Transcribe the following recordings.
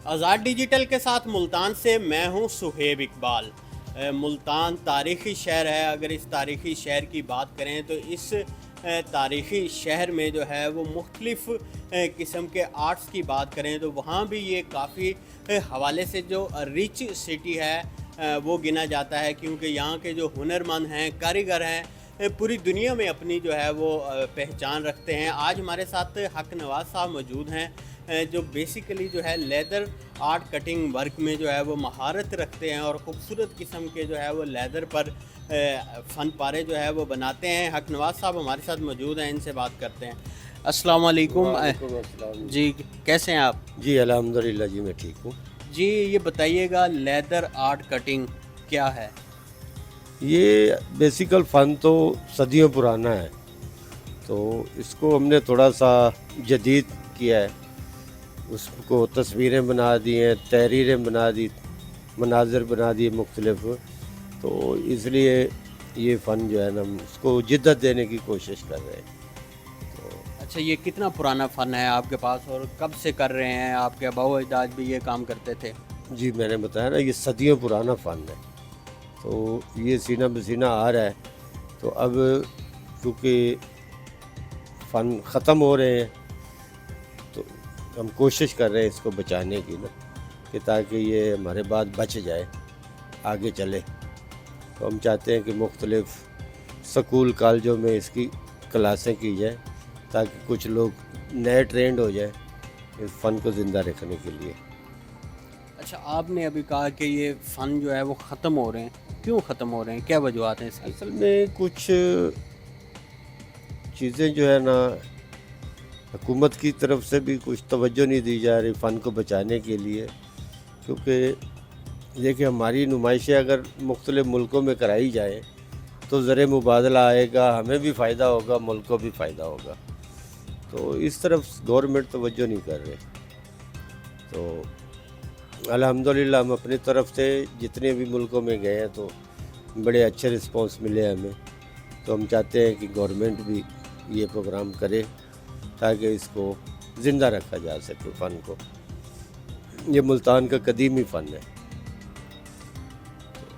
آزاد digital کے ساتھ ملتان سے میں ہوں سہیب اقبال۔ ملتان تاریخی شہر ہے۔ اگر اس تاریخی شہر کی بات کریں تو اس تاریخی شہر میں جو ہے وہ مختلف قسم کے آرٹس کی بات کریں تو وہاں بھی یہ کافی حوالے سے جو ریچ سٹی ہے وہ گنا جاتا ہے، کیونکہ یہاں کے جو ہنرمند ہیں، کاریگر ہیں، پوری دنیا میں اپنی جو ہے وہ پہچان رکھتے ہیں۔ آج ہمارے ساتھ حق نواز صاحب موجود ہیں جو بیسیکلی جو ہے لیدر آرٹ کٹنگ ورک میں جو ہے وہ مہارت رکھتے ہیں اور خوبصورت قسم کے جو ہے وہ لیدر پر فن پارے جو ہے وہ بناتے ہیں۔ حق نواز صاحب ہمارے ساتھ موجود ہیں، ان سے بات کرتے ہیں۔ السلام علیکم۔ وعلیکم السلام جی کیسے ہیں آپ؟ جی الحمدللہ جی میں ٹھیک ہوں۔ جی یہ بتائیے گا لیدر آرٹ کٹنگ کیا ہے؟ یہ بیسیکل فن تو صدیوں پرانا ہے، تو اس کو ہم نے تھوڑا سا جدید کیا ہے، اس کو تصویریں بنا دی ہیں، تحریریں بنا دی، مناظر بنا دیے مختلف، تو اس لیے یہ فن جو ہے نا اس کو جدت دینے کی کوشش کر رہے ہیں۔ اچھا یہ کتنا پرانا فن ہے آپ کے پاس اور کب سے کر رہے ہیں؟ آپ کے آباء و اجداد بھی یہ کام کرتے تھے؟ جی میں نے بتایا نا یہ صدیوں پرانا فن ہے، تو یہ سینہ بسینہ آ رہا ہے، تو اب کیونکہ فن ختم ہو رہے ہیں تو ہم کوشش کر رہے ہیں اس کو بچانے کی نا، کہ تاکہ یہ ہمارے بعد بچ جائے، آگے چلے۔ تو ہم چاہتے ہیں کہ مختلف سکول کالجوں میں اس کی کلاسیں کی جائیں تاکہ کچھ لوگ نئے ٹرینڈ ہو جائیں اس فن کو زندہ رکھنے کے لیے۔ اچھا آپ نے ابھی کہا کہ یہ فن جو ہے وہ ختم ہو رہے ہیں، کیوں ختم ہو رہے ہیں؟ کیا وجوہات ہیں اس کی؟ اصل میں کچھ چیزیں جو ہے نا حکومت کی طرف سے بھی کچھ توجہ نہیں دی جا رہی فن کو بچانے کے لیے، کیونکہ دیکھیں ہماری نمائشیں اگر مختلف ملکوں میں کرائی جائیں تو زر مبادلہ آئے گا، ہمیں بھی فائدہ ہوگا، ملک کو بھی فائدہ ہوگا، تو اس طرف گورنمنٹ توجہ نہیں کر رہے۔ تو الحمدللہ ہم اپنی طرف سے جتنے بھی ملکوں میں گئے ہیں تو بڑے اچھے رسپانس ملے ہمیں، تو ہم چاہتے ہیں کہ گورنمنٹ بھی یہ پروگرام کرے تاکہ اس کو زندہ رکھا جا سکے فن کو۔ یہ ملتان کا قدیمی فن ہے۔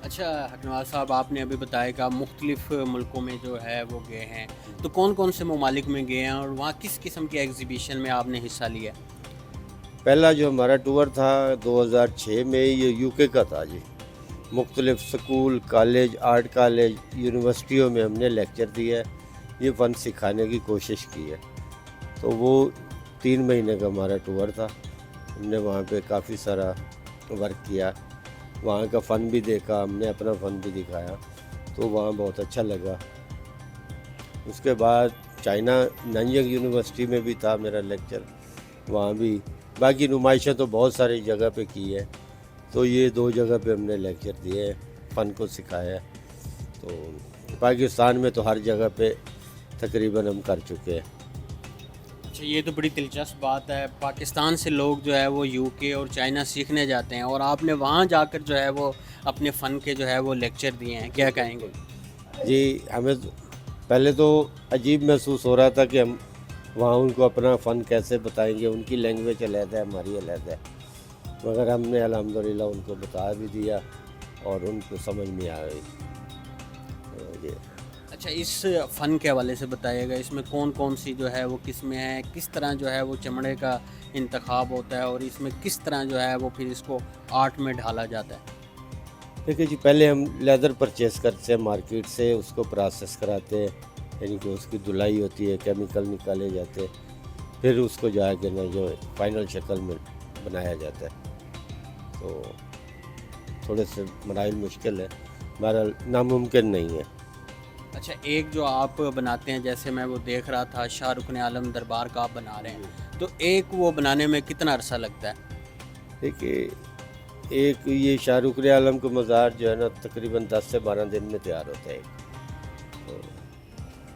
اچھا حق نواز صاحب آپ نے ابھی بتایا کہ آپ مختلف ملکوں میں جو ہے وہ گئے ہیں، تو کون کون سے ممالک میں گئے ہیں اور وہاں کس قسم کی ایگزیبیشن میں آپ نے حصہ لیا؟ پہلا جو ہمارا ٹور تھا 2006 میں یہ یو کے کا تھا جی، مختلف سکول، کالج، آرٹ کالج، یونیورسٹیوں میں ہم نے لیکچر دیا ہے، یہ فن سکھانے کی کوشش کی ہے، تو وہ 3 مہینے کا ہمارا ٹور تھا۔ ہم نے وہاں پہ کافی سارا ورک کیا، وہاں کا فن بھی دیکھا، ہم نے اپنا فن بھی دکھایا، تو وہاں بہت اچھا لگا۔ اس کے بعد چائنا نانجنگ یونیورسٹی میں بھی تھا میرا لیکچر، وہاں بھی باقی نمائشیں تو بہت ساری جگہ پہ کی ہے، تو یہ 2 جگہ پہ ہم نے لیکچر دیے ہیں، فن کو سکھایا ہے۔ تو پاکستان میں تو ہر جگہ پہ تقریباً ہم کر چکے ہیں۔ اچھا یہ تو بڑی دلچسپ بات ہے، پاکستان سے لوگ جو ہے وہ یو کے اور چائنا سیکھنے جاتے ہیں اور آپ نے وہاں جا کر جو ہے وہ اپنے فن کے جو ہے وہ لیکچر دیے ہیں، کیا کہیں گے؟ جی ہمیں پہلے تو عجیب محسوس ہو رہا تھا کہ ہم وہاں ان کو اپنا فن کیسے بتائیں گے، ان کی لینگویج علیحدہ ہے، ہماری علیحدہ ہے، مگر ہم نے الحمدللہ ان کو بتا بھی دیا اور ان کو سمجھ میں آ گئی۔ جی اچھا اس فن کے حوالے سے بتائیے گا، اس میں کون کون سی جو ہے وہ قسمیں ہیں، کس طرح جو ہے وہ چمڑے کا انتخاب ہوتا ہے اور اس میں کس طرح جو ہے وہ پھر اس کو آرٹ میں ڈھالا جاتا ہے؟ دیکھیے جی، پہلے ہم لیدر پرچیز کرتے ہیں مارکیٹ سے، اس کو پروسیس کراتے ہیں، یعنی کہ اس کی دھلائی ہوتی ہے، کیمیکل نکالے جاتے ہیں، پھر اس کو جا کے نا جو فائنل شکل میں بنایا جاتا ہے، تو تھوڑے سے مراحل مشکل ہے، بہرحال ناممکن نہیں ہے۔ اچھا ایک جو آپ بناتے ہیں، جیسے میں وہ دیکھ رہا تھا شاہ رکن عالم دربار کا آپ بنا رہے ہیں، تو ایک وہ بنانے میں کتنا عرصہ لگتا ہے؟ دیکھیے ایک یہ شاہ رکن عالم کا مزار جو ہے نا تقریباً 10 سے 12 دن میں تیار ہوتا ہے، تو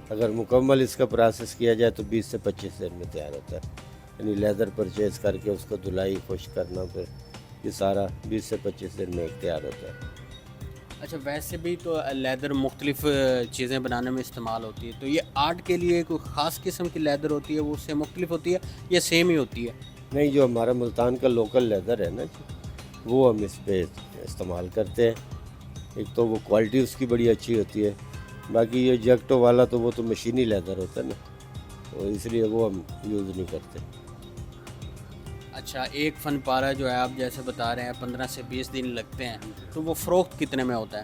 اگر مکمل اس کا پروسیس کیا جائے تو 20 سے 25 دن میں تیار ہوتا ہے، یعنی لیدر پرچیز کر کے اس کو دھلائی خشک کرنا، پھر یہ سارا 20 سے 25 دن میں ایک تیار ہوتا ہے۔ اچھا ویسے بھی تو لیدر مختلف چیزیں بنانے میں استعمال ہوتی ہے، تو یہ آرٹ کے لیے کوئی خاص قسم کی لیدر ہوتی ہے، وہ اس سے مختلف ہوتی ہے یا سیم ہی ہوتی ہے؟ नहीं, जो हमारा मुल्तान का लोकल लेदर है ना जी, वो हम इस पे इस्तेमाल करते हैं। एक तो वो क्वालिटी उसकी बड़ी अच्छी होती है, बाकी ये जैक्टो वाला तो वो तो मशीनी लेदर होता है ना, तो इसलिए वो हम यूज़ नहीं करते। अच्छा, एक फन पारा जो है आप जैसे बता रहे हैं 15 से 20 दिन लगते हैं, तो वो फ़रोख्त कितने में होता है?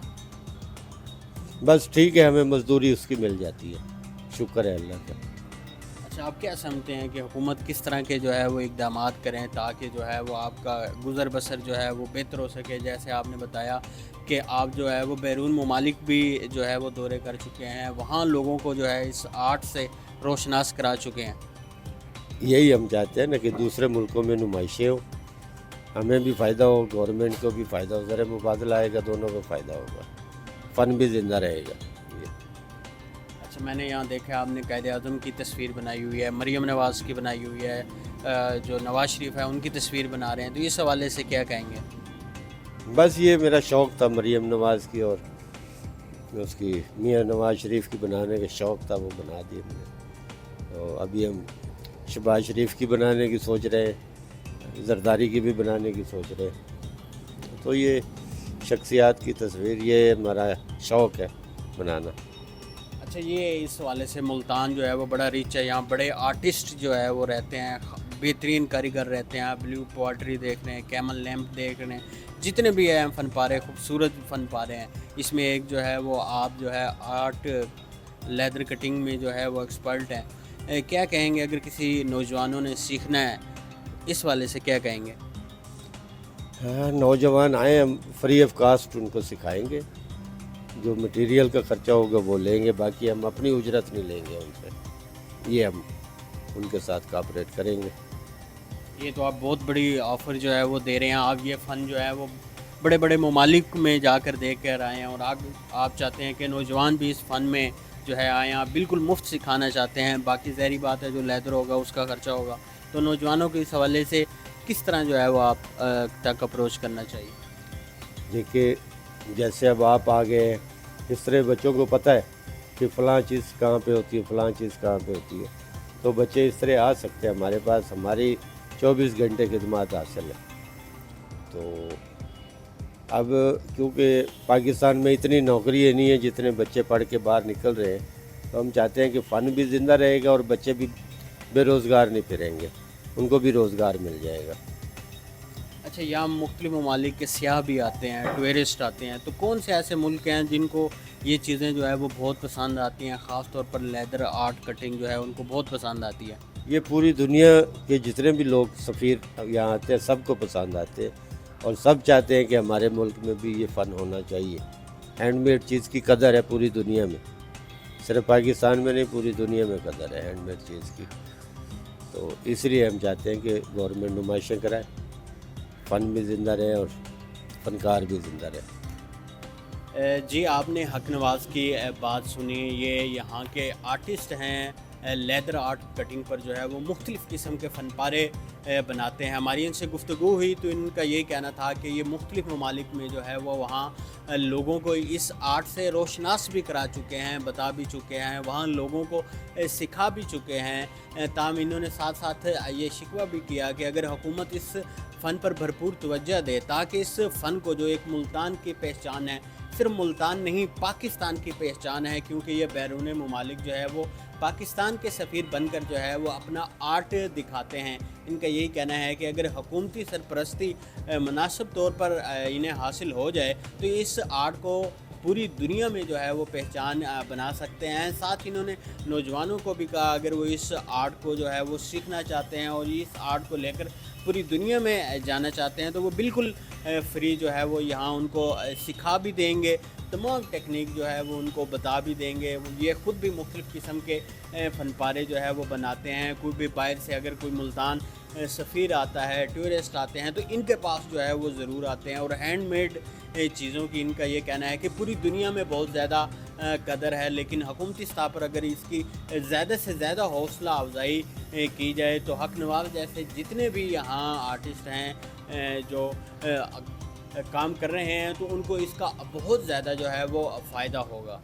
बस ठीक है, हमें मजदूरी उसकी मिल जाती है, शुक्र है अल्लाह का। अच्छा, आप क्या समझते हैं कि हुकूमत किस तरह के जो है वो इक़दामात करें ताकि जो है वो आपका गुज़र बसर जो है वो बेहतर हो सके? जैसे आपने बताया कि आप जो है वो बैरून ममालिक भी जो है वो दौरे कर चुके हैं, वहाँ लोगों को जो है इस आर्ट से रोशनास करा चुके हैं। यही हम चाहते हैं ना कि दूसरे मुल्कों में नुमाइशें हो, हमें भी फ़ायदा हो, गवर्नमेंट को भी फ़ायदा हो, ज़रा मुबादला आएगा, दोनों को फ़ायदा होगा, फ़न भी ज़िंदा रहेगा। ये अच्छा, मैंने यहाँ देखा आपने कायद-ए-आज़म की तस्वीर बनाई हुई है, मरीम नवाज़ की बनाई हुई है, जो नवाज़ शरीफ है उनकी तस्वीर बना रहे हैं, तो इस हवाले से क्या कहेंगे? बस ये मेरा शौक़ था मरीम नवाज़ की, और उसकी मियाँ नवाज़ शरीफ की बनाने का शौक़ था, वो बना दी हमने। तो अभी हम शहबाज शरीफ की बनाने की सोच रहे हैं, जरदारी की भी बनाने की सोच रहे हैं। तो ये शख्सियात की तस्वीर, ये हमारा शौक़ है बनाना। अच्छा, ये इस हवाले से मुल्तान जो है वो बड़ा रिच है, यहाँ बड़े आर्टिस्ट जो है वो रहते हैं, बेहतरीन कारीगर रहते हैं। आप ब्लू पोएट्री देख रहे हैं, कैमल लैम्प देख रहे हैं, जितने भी हैं फ़न पारे, खूबसूरत फ़न पारे हैं। इसमें एक जो है वो आप जो है आर्ट लेदर कटिंग में जो है वो एक्सपर्ट हैं। क्या कहेंगे अगर किसी नौजवानों ने सीखना है, इस वाले से क्या कहेंगे? हाँ, नौजवान आए, हम फ्री ऑफ कास्ट उनको सिखाएंगे, जो मटेरियल का ख़र्चा होगा वो लेंगे, बाकी हम अपनी उजरत नहीं लेंगे उनसे, ये हम उनके साथ कोऑपरेट करेंगे। ये तो आप बहुत बड़ी ऑफ़र जो है वो दे रहे हैं। आप ये फ़न जो है वो बड़े बड़े ममालिक में जाकर देख कर आए हैं, और आप चाहते हैं कि नौजवान भी इस फ़न में जो है आएँ। आप बिल्कुल मुफ्त सिखाना चाहते हैं। बाकी ज़ाहिर बात है जो लेदर होगा उसका ख़र्चा होगा। तो नौजवानों के इस हवाले से किस तरह जो है वो आप तक अप्रोच करना चाहिए? देखिए, जैसे अब आप आ गए हैं, इस तरह बच्चों को पता है कि फ़लाँ चीज़ कहाँ पे होती है, फ़लाँ चीज़ कहाँ पे होती है, तो बच्चे इस तरह आ सकते हैं हमारे पास, हमारी 24 घंटे खिदमत हासिल है। तो अब क्योंकि पाकिस्तान में इतनी नौकरियाँ नहीं है जितने बच्चे पढ़ के बाहर निकल रहे हैं, तो हम चाहते हैं कि फ़न भी ज़िंदा रहेगा और बच्चे भी बेरोज़गार नहीं फिरेंगे, उनको भी रोज़गार मिल जाएगा। अच्छा, यहाँ मुख्तलिफ़ ममालिक के सियाह भी आते हैं, टूरिस्ट आते हैं, तो कौन से ऐसे मुल्क हैं जिनको ये चीज़ें जो है वो बहुत पसंद आती हैं? ख़ास तौर पर लेदर आर्ट कटिंग जो है उनको बहुत पसंद आती है। ये पूरी दुनिया के जितने भी लोग सफ़ीर यहाँ आते हैं, सबको पसंद आते हैं, और सब चाहते हैं कि हमारे मुल्क में भी ये फ़न होना चाहिए। हैंडमेड चीज़ की कदर है पूरी दुनिया में, सिर्फ पाकिस्तान में नहीं, पूरी दुनिया में कदर है हैंडमेड चीज़ की। तो इसलिए हम चाहते हैं कि गवर्नमेंट नुमाइशें कराए, फ़न भी ज़िंदा रहे और फ़नकार भी ज़िंदा रहे। जी, आपने हक नवाज़ की बात सुनी। ये यहाँ के आर्टिस्ट हैं, लेदर आर्ट कटिंग पर जो है वो मुख्तलिफ़ किस्म के फ़न पारे बनाते हैं। हमारी इनसे गुफ्तगू हुई तो इनका ये कहना था कि ये मुख्तलिफ़ ममालिक में जो है वो वहाँ लोगों को इस आर्ट से रोशनास भी करा चुके हैं, बता भी चुके हैं, वहाँ लोगों को सिखा भी चुके हैं। ताहम इन्होंने साथ साथ ये शिकवा भी किया कि अगर हुकूमत इस फ़न पर भरपूर तवज्जो दे ताकि इस फ़न को, जो एक मुल्तान की पहचान है, सिर्फ मुल्तान नहीं पाकिस्तान की पहचान है, क्योंकि ये बैरून ममालिक जो है वो पाकिस्तान के सफ़ीर बनकर जो है वो अपना आर्ट दिखाते हैं। इनका यही कहना है कि अगर हुकूमती सरपरस्ती मुनासिब तौर पर इन्हें हासिल हो जाए तो इस आर्ट को पूरी दुनिया में जो है वो पहचान बना सकते हैं। साथ ही इन्होंने नौजवानों को भी कहा अगर वो इस आर्ट को जो है वो सीखना चाहते हैं और इस आर्ट को लेकर पूरी दुनिया में जाना चाहते हैं तो वो बिल्कुल फ्री जो है वो यहाँ उनको सिखा भी देंगे, तमाम टेक्निक जो है वो उनको बता भी देंगे। ये ख़ुद भी मुख्तलिफ़ किस्म के फ़न पारे जो है वो बनाते हैं। कोई भी बाहर से अगर कोई मुल्तान सफ़ीर आता है, टूरिस्ट आते हैं, तो इनके पास जो है वो ज़रूर आते हैं। और हैंडमेड चीज़ों की इनका ये कहना है कि पूरी दुनिया में बहुत ज़्यादा कदर है, लेकिन हुकूमती सतह पर अगर इसकी ज़्यादा से ज़्यादा हौसला अफजाई की जाए तो हक नवाज़ जैसे जितने भी यहाँ आर्टिस्ट हैं जो काम कर रहे हैं तो उनको इसका बहुत ज़्यादा जो है वो फ़ायदा होगा।